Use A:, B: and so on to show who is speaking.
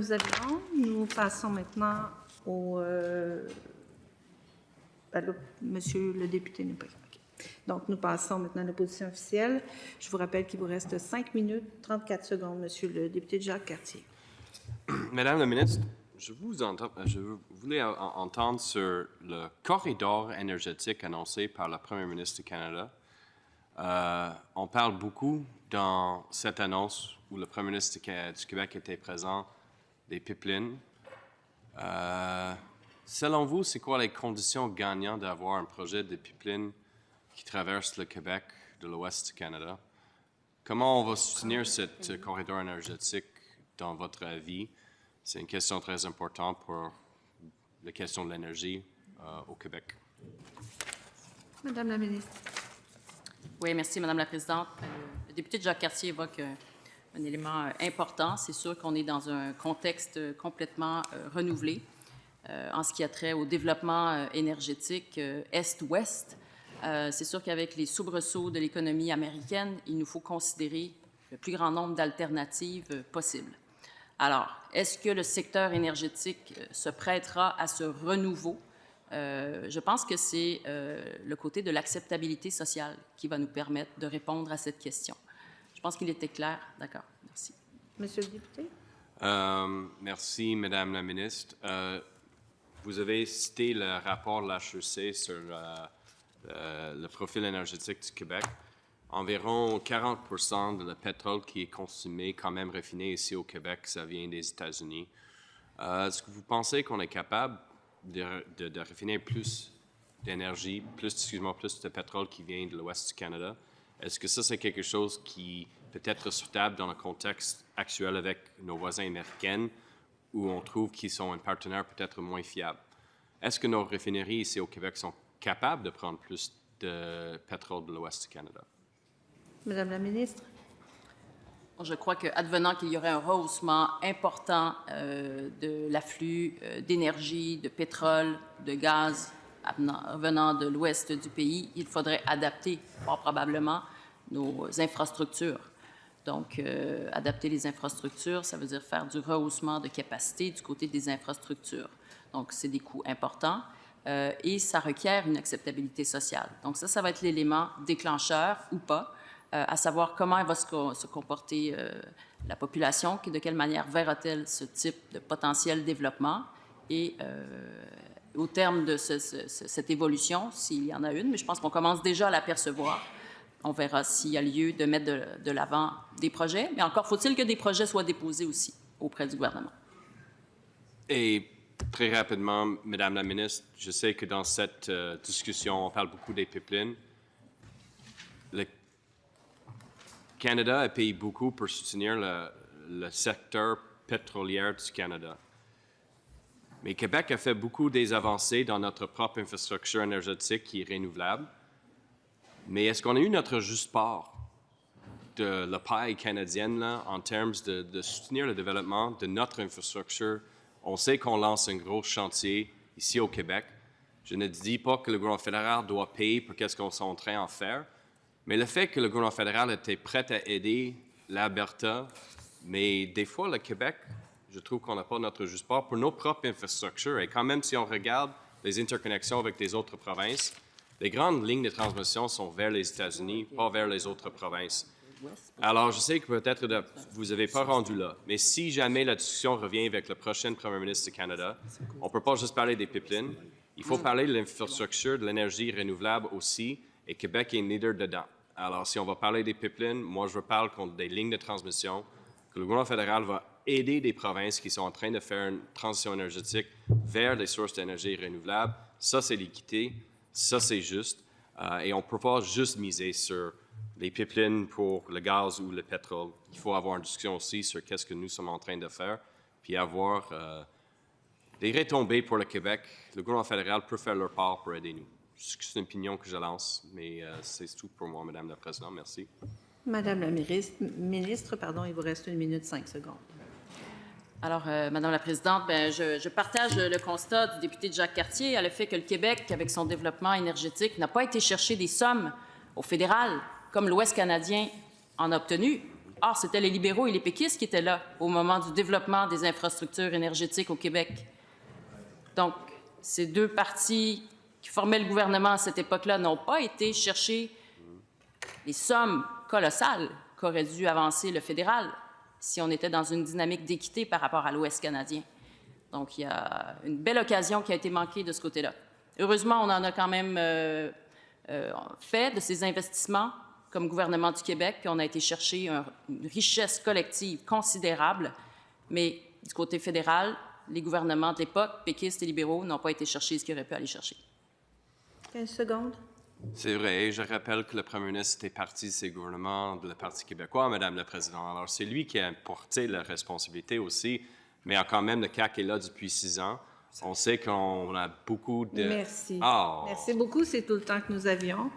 A: Nous avions, nous passons maintenant Monsieur le député n'est pas là. Donc, nous passons maintenant à l'opposition officielle. Je vous rappelle qu'il vous reste 5 minutes, 34 secondes, Monsieur le député Jacques Cartier.
B: Madame la ministre, je voulais entendre sur le corridor énergétique annoncé par le Premier ministre du Canada. On parle beaucoup dans cette annonce où le Premier ministre du Québec était présent des pipelines. Selon vous, c'est quoi les conditions gagnantes d'avoir un projet de pipeline qui traverse le Québec de l'ouest du Canada? Comment on va soutenir ce corridor énergétique dans votre avis? C'est une question très importante pour la question de l'énergie au Québec.
A: Madame la ministre.
C: Oui, merci, Madame la présidente. Le député Jacques Cartier évoque un élément important. C'est sûr qu'on est dans un contexte complètement renouvelé en ce qui a trait au développement énergétique Est-Ouest. C'est sûr qu'avec les soubresauts de l'économie américaine, il nous faut considérer le plus grand nombre d'alternatives possibles. Alors, est-ce que le secteur énergétique se prêtera à ce renouveau? Je pense que c'est le côté de l'acceptabilité sociale qui va nous permettre de répondre à cette question. Je pense qu'il était clair. D'accord. Merci.
A: Monsieur le député.
B: Merci, Madame la ministre. Vous avez cité le rapport de l'HEC sur le profil énergétique du Québec. Environ 40% de le pétrole qui est consommé, quand même raffiné ici au Québec, ça vient des États-Unis. Est-ce que vous pensez qu'on est capable de raffiner plus d'énergie, plus de pétrole qui vient de l'ouest du Canada? Est-ce que ça, c'est quelque chose qui peut être souhaitable dans le contexte actuel avec nos voisins américains, où on trouve qu'ils sont un partenaire peut-être moins fiable? Est-ce que nos raffineries ici au Québec sont capables de prendre plus de pétrole de l'ouest du Canada?
A: Madame la ministre.
C: Je crois qu'advenant qu'il y aurait un rehaussement important de l'afflux d'énergie, de pétrole, de gaz venant de l'ouest du pays, il faudrait adapter fort probablement nos infrastructures. Donc, adapter les infrastructures, ça veut dire faire du rehaussement de capacité du côté des infrastructures. Donc, c'est des coûts importants et ça requiert une acceptabilité sociale. Donc, ça va être l'élément déclencheur ou pas, à savoir comment elle va se comporter la population, de quelle manière verra-t-elle ce type de potentiel développement et au terme de cette évolution, s'il y en a une, mais je pense qu'on commence déjà à l'apercevoir. On verra s'il y a lieu de mettre de l'avant des projets, mais encore faut-il que des projets soient déposés aussi auprès du gouvernement. Et
B: très rapidement, Madame la ministre, je sais que dans cette discussion, on parle beaucoup des pipelines. Le Canada a payé beaucoup pour soutenir le secteur pétrolier du Canada. Mais Québec a fait beaucoup des avancées dans notre propre infrastructure énergétique qui est renouvelable. Mais est-ce qu'on a eu notre juste part de la paille canadienne là, en termes de soutenir le développement de notre infrastructure? On sait qu'on lance un gros chantier ici au Québec. Je ne dis pas que le gouvernement fédéral doit payer pour qu'est-ce qu'on est en train d'en faire, mais le fait que le gouvernement fédéral était prêt à aider l'Alberta, mais des fois, le Québec, je trouve qu'on n'a pas notre juste part pour nos propres infrastructures. Et quand même, si on regarde les interconnexions avec les autres provinces, les grandes lignes de transmission sont vers les États-Unis, pas vers les autres provinces. Alors, je sais que peut-être vous n'avez pas rendu là, mais si jamais la discussion revient avec le prochain Premier ministre du Canada, on ne peut pas juste parler des pipelines. Il faut parler de l'infrastructure, de l'énergie renouvelable aussi, et Québec est leader dedans. Alors, si on va parler des pipelines, moi, je parle contre des lignes de transmission, que le gouvernement fédéral va aider des provinces qui sont en train de faire une transition énergétique vers des sources d'énergie renouvelables. Ça, c'est l'équité. Ça, c'est juste. Et on ne peut pas juste miser sur les pipelines pour le gaz ou le pétrole. Il faut avoir une discussion aussi sur qu'est-ce que nous sommes en train de faire, puis avoir des retombées pour le Québec. Le gouvernement fédéral peut faire leur part pour aider nous. C'est une opinion que je lance, mais c'est tout pour moi, Madame la Présidente. Merci.
A: Madame la ministre, il vous reste 1 minute 5 secondes.
C: Alors, Madame la Présidente, je partage le constat du député Jacques Cartier à le fait que le Québec, avec son développement énergétique, n'a pas été chercher des sommes au fédéral, comme l'Ouest canadien en a obtenu. Or, c'était les libéraux et les péquistes qui étaient là au moment du développement des infrastructures énergétiques au Québec. Donc, ces deux partis qui formaient le gouvernement à cette époque-là n'ont pas été chercher les sommes colossales qu'aurait dû avancer le fédéral si on était dans une dynamique d'équité par rapport à l'Ouest canadien. Donc, il y a une belle occasion qui a été manquée de ce côté-là. Heureusement, on en a quand même fait de ces investissements comme gouvernement du Québec, puis on a été chercher une richesse collective considérable, mais du côté fédéral, les gouvernements de l'époque, péquistes et libéraux, n'ont pas été chercher ce qu'ils auraient pu aller chercher.
A: 15 secondes.
B: C'est vrai, je rappelle que le premier ministre était parti de ces gouvernements de le Parti québécois, Madame la Présidente. Alors, c'est lui qui a porté la responsabilité aussi, mais quand même, le CAQ est là depuis 6 ans. On sait qu'on a beaucoup de...
A: Merci.
B: Oh.
A: Merci beaucoup, c'est tout le temps que nous avions.